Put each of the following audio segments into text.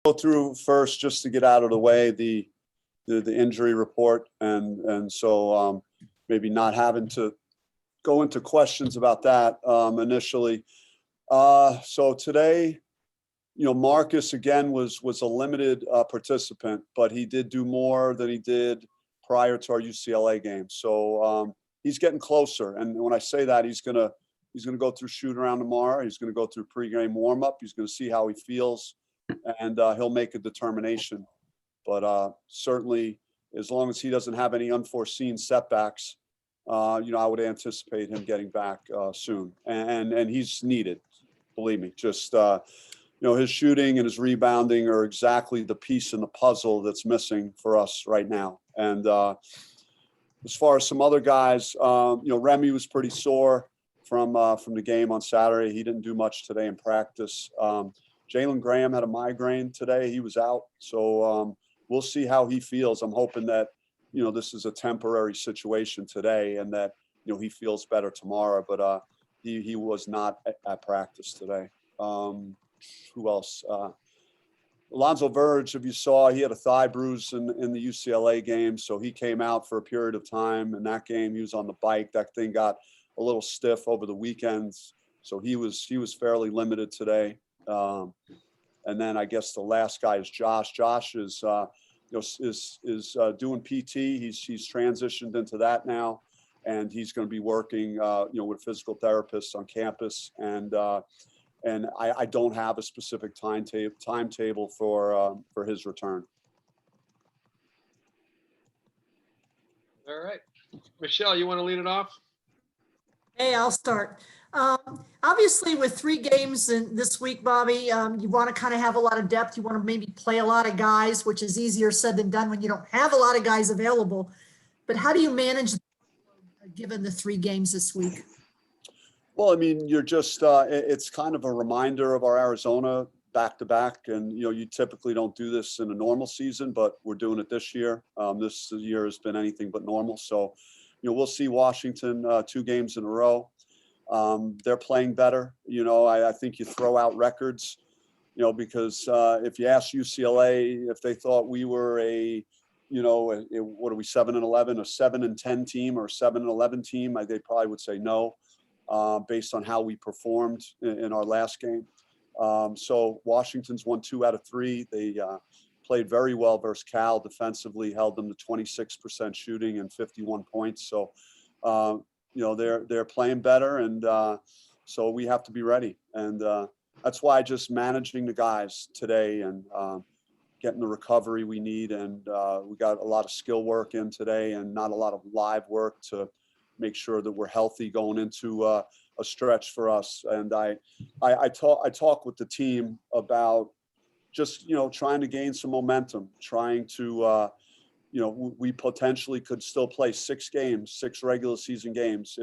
Go through first just to get out of the way the injury report, and so maybe not having to go into questions about that initially. So today, Marcus again was a limited participant, but he did do more than he did prior to our UCLA game. So he's getting closer, and when I say that, he's gonna go through shoot around tomorrow. He's gonna go through pregame warm up. He's gonna see how he feels, and he'll make a determination. But certainly, as long as he doesn't have any unforeseen setbacks, I would anticipate him getting back soon. And he's needed, believe me. Just his shooting and his rebounding are exactly the piece in the puzzle that's missing for us right now. And as far as some other guys, Remy was pretty sore from the game on Saturday. He didn't do much today in practice. Jalen Graham had a migraine today. He was out. So we'll see how he feels. I'm hoping that, this is a temporary situation today and that, he feels better tomorrow. But he was not at practice today. Who else? Alonzo Verge, if you saw, he had a thigh bruise in the UCLA game. So he came out for a period of time. In that game, he was on the bike. That thing got a little stiff over the weekends. So he was fairly limited today. And then I guess the last guy is Josh. Josh is doing PT. He's transitioned into that now, and he's going to be working, with physical therapists on campus. And I don't have a specific timetable for his return. All right, Michelle, you want to lead it off? Hey, I'll start. Obviously, with 3 games in this week, Bobby, you want to kind of have a lot of depth. You want to maybe play a lot of guys, which is easier said than done when you don't have a lot of guys available. But how do you manage given the 3 games this week? Well, I mean, you're just it's kind of a reminder of our Arizona back-to-back. And, you typically don't do this in a normal season, but we're doing it this year. This year has been anything but normal. So, we'll see Washington 2 games in a row. They're playing better. I think you throw out records, because if you ask UCLA if they thought we were what are we, 7-11, a 7-10 team or 7-11 team, they probably would say no, based on how we performed in our last game. So Washington's won 2 out of 3. They played very well versus Cal defensively, held them to 26% shooting and 51 points. So, they're playing better, and so we have to be ready. And that's why just managing the guys today and getting the recovery we need. And we got a lot of skill work in today and not a lot of live work to make sure that we're healthy going into a stretch for us. And I talk with the team about just, trying to gain some momentum, trying to, we potentially could still play 6 regular season games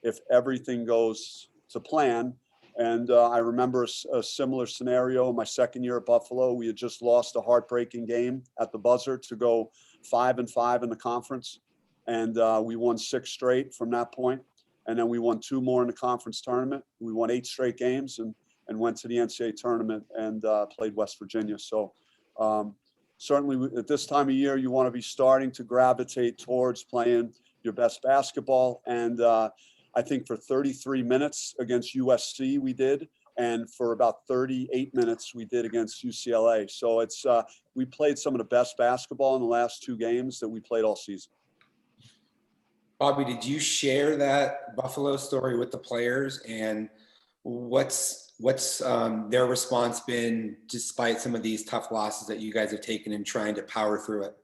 if everything goes to plan. And I remember a similar scenario in my second year at Buffalo. We had just lost a heartbreaking game at the buzzer to go 5-5 in the conference. And we won 6 straight from that point. And then we won 2 more in the conference tournament. We won 8 straight games and went to the NCAA tournament and played West Virginia. So certainly at this time of year, you want to be starting to gravitate towards playing your best basketball. And I think for 33 minutes against USC, we did. And for about 38 minutes, we did against UCLA. So it's we played some of the best basketball in the last 2 games that we played all season. Bobby, did you share that Buffalo story with the players? And what's their response been despite some of these tough losses that you guys have taken and trying to power through it?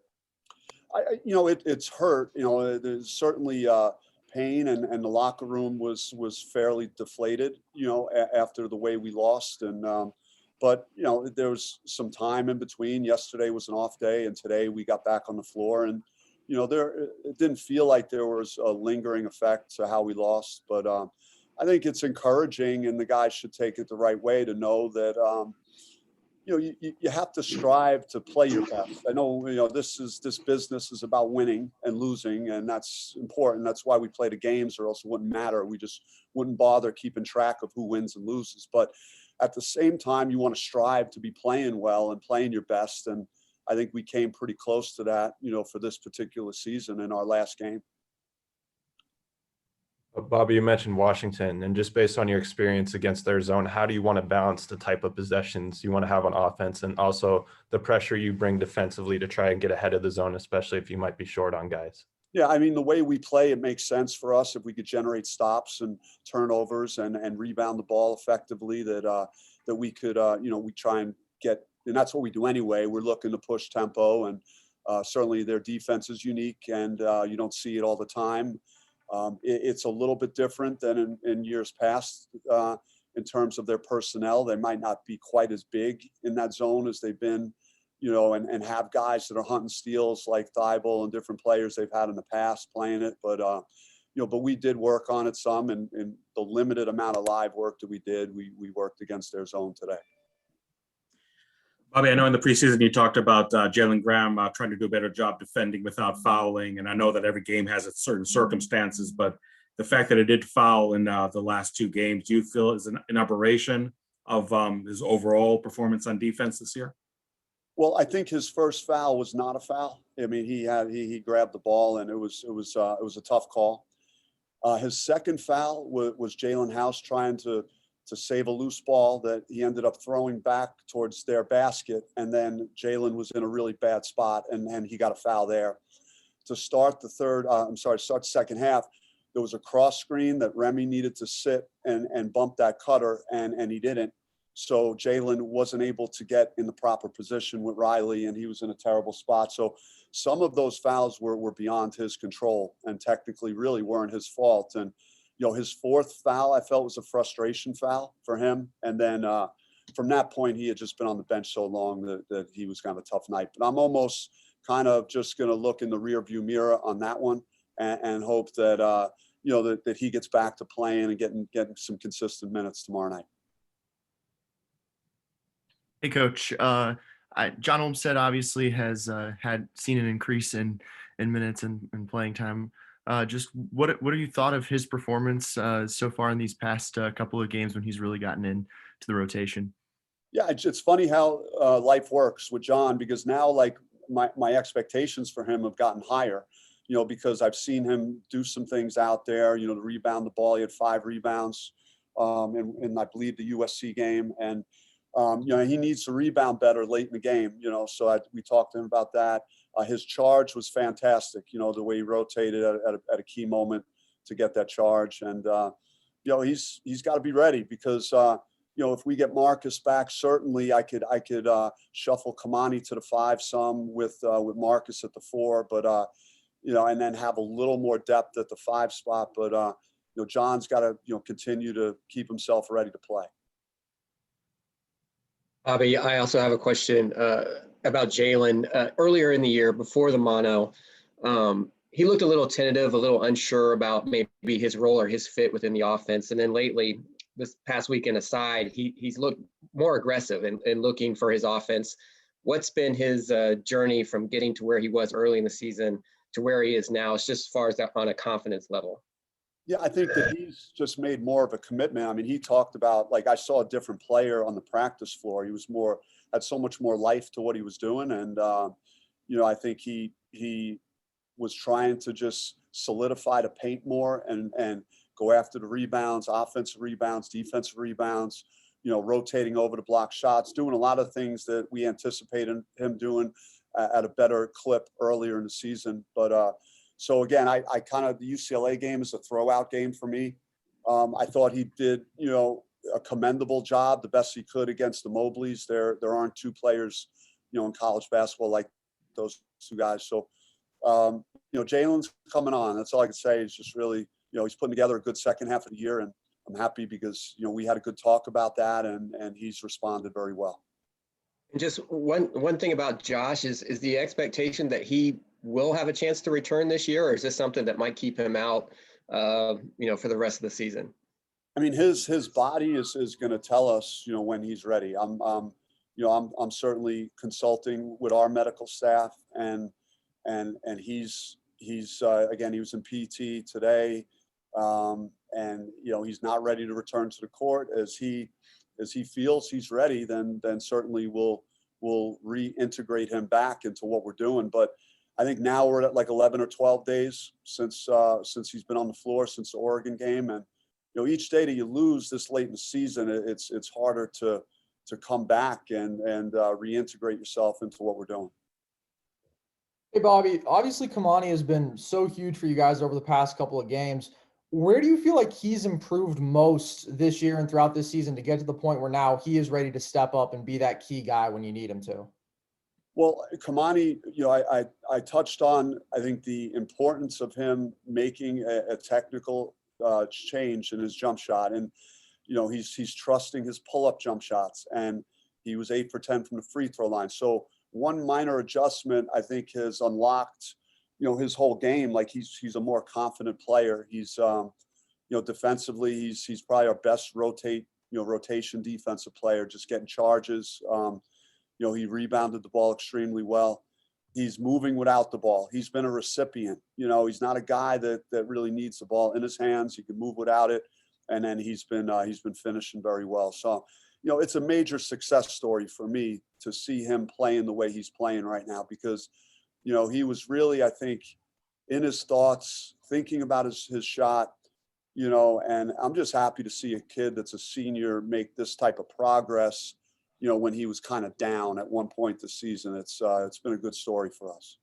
It's hurt. There's certainly pain, and the locker room was fairly deflated, after the way we lost. And but there was some time in between. Yesterday was an off day, and today we got back on the floor, and it didn't feel like there was a lingering effect to how we lost. But I think it's encouraging, and the guys should take it the right way to know that you have to strive to play your best. I know, this business is about winning and losing, and that's important. That's why we play the games, or else it wouldn't matter. We just wouldn't bother keeping track of who wins and loses. But at the same time, you want to strive to be playing well and playing your best. And I think we came pretty close to that, for this particular season in our last game. Bobby, you mentioned Washington, and just based on your experience against their zone, how do you want to balance the type of possessions you want to have on offense and also the pressure you bring defensively to try and get ahead of the zone, especially if you might be short on guys? Yeah, I mean, the way we play, it makes sense for us if we could generate stops and turnovers and rebound the ball effectively. That we could, we try and get, and that's what we do anyway. We're looking to push tempo, and certainly their defense is unique, and you don't see it all the time. It's a little bit different than in years past in terms of their personnel. They might not be quite as big in that zone as they've been, and have guys that are hunting steals like Thibault and different players they've had in the past playing it. But, but we did work on it some, and the limited amount of live work that we did, we worked against their zone today. Bobby, I know in the preseason you talked about Jalen Graham trying to do a better job defending without fouling, and I know that every game has its certain circumstances, but the fact that it did foul in the last 2 games, do you feel is an aberration of his overall performance on defense this year? Well, I think his first foul was not a foul. I mean, he grabbed the ball, and it was a tough call. His second foul was Jalen House trying to save a loose ball that he ended up throwing back towards their basket. And then Jalen was in a really bad spot, and he got a foul there. To start the second half, there was a cross screen that Remy needed to sit and bump that cutter, and he didn't. So Jalen wasn't able to get in the proper position with Riley, and he was in a terrible spot. So some of those fouls were beyond his control and technically really weren't his fault. And his fourth foul, I felt, was a frustration foul for him. And then from that point, he had just been on the bench so long that he was kind of a tough night. But I'm almost kind of just going to look in the rear view mirror on that one and hope that, that he gets back to playing and getting some consistent minutes tomorrow night. Hey, Coach. John Olmstead obviously has seen an increase in minutes and playing time. Just what have you thought of his performance so far in these past couple of games when he's really gotten into the rotation? Yeah, it's funny how life works with John, because now like my expectations for him have gotten higher, because I've seen him do some things out there, to rebound the ball. He had 5 rebounds in I believe the USC game, and he needs to rebound better late in the game, so we talked to him about that. His charge was fantastic, the way he rotated at a key moment to get that charge. And, he's got to be ready, because, if we get Marcus back, certainly I could shuffle Kamani to the 5 some with Marcus at the 4, but, and then have a little more depth at the 5 spot. But, John's got to, continue to keep himself ready to play. Bobby, I also have a question about Jalen. Earlier in the year, before the mono, he looked a little tentative, a little unsure about maybe his role or his fit within the offense. And then lately, this past weekend aside, he's looked more aggressive and looking for his offense. What's been his journey from getting to where he was early in the season to where he is now? It's just as far as that on a confidence level. Yeah, I think that he's just made more of a commitment. I mean, he talked about, like, I saw a different player on the practice floor. He was had so much more life to what he was doing. And, I think he was trying to just solidify the paint more and go after the rebounds, offensive rebounds, defensive rebounds, rotating over to block shots, doing a lot of things that we anticipated him doing at a better clip earlier in the season. But, so again, I kind of, the UCLA game is a throwout game for me. I thought he did, a commendable job, the best he could against the Mobleys. There aren't 2 players, in college basketball like those 2 guys. So, Jalen's coming on. That's all I can say. Is just really, he's putting together a good second half of the year, and I'm happy because, we had a good talk about that, and he's responded very well. And just one thing about Josh is the expectation that he will have a chance to return this year, or is this something that might keep him out, for the rest of the season? I mean, his body is going to tell us, when he's ready. I'm certainly consulting with our medical staff, and he's again, he was in PT today, and he's not ready to return to the court as he as he feels he's ready, then certainly we'll reintegrate him back into what we're doing. But I think now we're at like 11 or 12 days since he's been on the floor since the Oregon game, and each day that you lose this late in the season, it's harder to come back and reintegrate yourself into what we're doing. Hey, Bobby, obviously Kamani has been so huge for you guys over the past couple of games. Where do you feel like he's improved most this year and throughout this season to get to the point where now he is ready to step up and be that key guy when you need him to? Well, Kamani, I touched on, I think, the importance of him making a technical change in his jump shot. And, he's trusting his pull-up jump shots, and he was 8 for 10 from the free throw line. So one minor adjustment, I think, has unlocked, his whole game. Like he's a more confident player. He's, defensively, he's probably our best rotation defensive player, just getting charges. He rebounded the ball extremely well. He's moving without the ball. He's been a recipient. He's not a guy that really needs the ball in his hands. He can move without it. And then he's been finishing very well. So, it's a major success story for me to see him playing the way he's playing right now, because, he was really, I think, in his thoughts, thinking about his shot, and I'm just happy to see a kid that's a senior make this type of progress, when he was kind of down at one point this season. It's been a good story for us.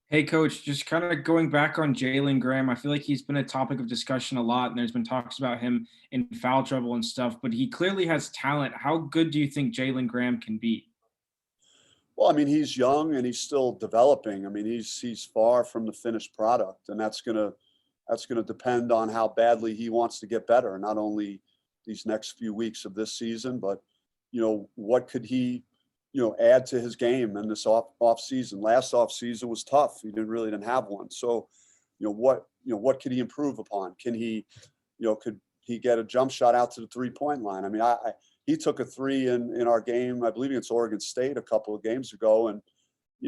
Hey, Coach, just kind of going back on Jalen Graham, I feel like he's been a topic of discussion a lot, and there's been talks about him in foul trouble and stuff, but he clearly has talent. How good do you think Jalen Graham can be? Well, I mean, he's young and he's still developing. I mean, he's far from the finished product, and that's gonna depend on how badly he wants to get better. Not only these next few weeks of this season, but what could he add to his game in this off season? Last off season was tough. He didn't have one. So, what could he improve upon? Can he, could he get a jump shot out to the 3-point line? I mean, he took a 3 in our game, I believe against Oregon State a couple of games ago, and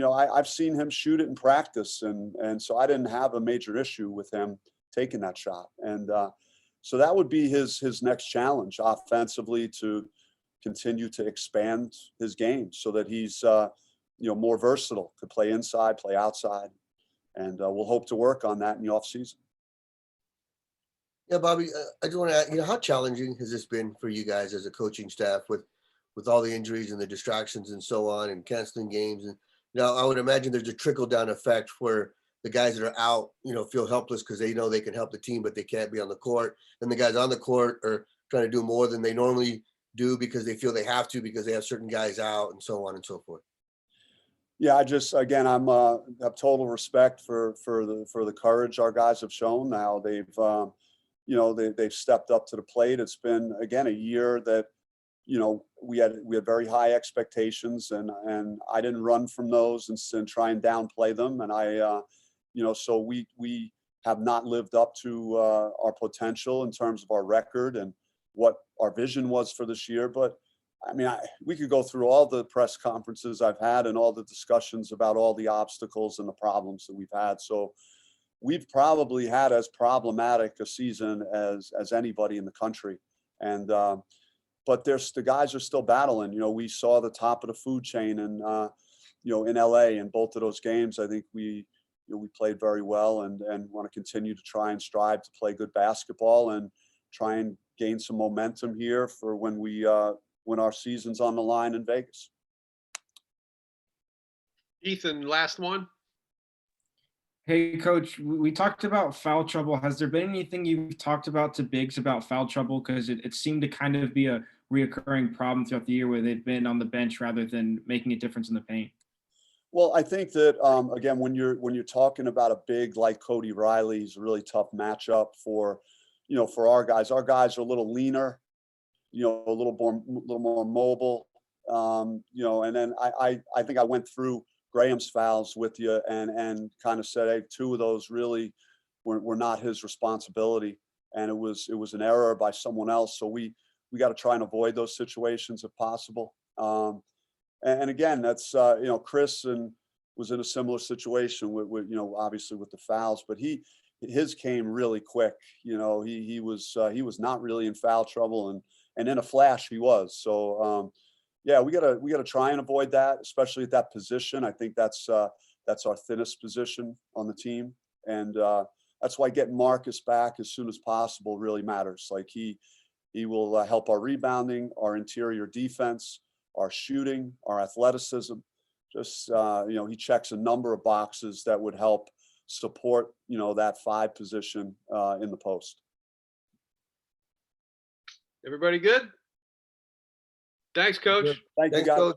I've seen him shoot it in practice, and so I didn't have a major issue with him taking that shot. And so that would be his next challenge offensively, to continue to expand his game so that he's more versatile, could play inside, play outside, and we'll hope to work on that in the offseason. Yeah, Bobby, I just want to ask, how challenging has this been for you guys as a coaching staff with all the injuries and the distractions and so on, and canceling games? And I would imagine there's a trickle down effect where the guys that are out, feel helpless because they know they can help the team, but they can't be on the court. And the guys on the court are trying to do more than they normally do because they feel they have to, because they have certain guys out, and so on and so forth. Yeah, again, I'm have total respect for the courage our guys have shown. Now they've they've stepped up to the plate. It's been, again, a year that we had very high expectations, and I didn't run from those and try and downplay them. And I so we have not lived up to our potential in terms of our record and what our vision was for this year. But I mean, we could go through all the press conferences I've had and all the discussions about all the obstacles and the problems that we've had. So we've probably had as problematic a season as anybody in the country. And but the guys are still battling. We saw the top of the food chain, and in LA in both of those games. I think we played very well, and want to continue to try and strive to play good basketball and try and gain some momentum here for when our season's on the line in Vegas. Ethan, last one. Hey, Coach, we talked about foul trouble. Has there been anything you've talked about to bigs about foul trouble? Because it seemed to kind of be a reoccurring problem throughout the year where they've been on the bench rather than making a difference in the paint. Well, I think that, again, when you're talking about a big like Cody Riley, he's a really tough matchup for our guys. Our guys are a little leaner, a little more mobile, and then I think I went through Graham's fouls with you and kind of said, hey, 2 of those really were not his responsibility, and it was an error by someone else. So we got to try and avoid those situations if possible. And again, that's Chris was in a similar situation with obviously with the fouls, but he his came really quick. You know, he was not really in foul trouble, and in a flash he was. So yeah, we gotta try and avoid that, especially at that position. I think that's our thinnest position on the team, and that's why getting Marcus back as soon as possible really matters. Like he will help our rebounding, our interior defense, our shooting, our athleticism. Just he checks a number of boxes that would help support that 5 position in the post. Everybody good? Thanks, Coach. Thank you, Thanks, guys. Coach.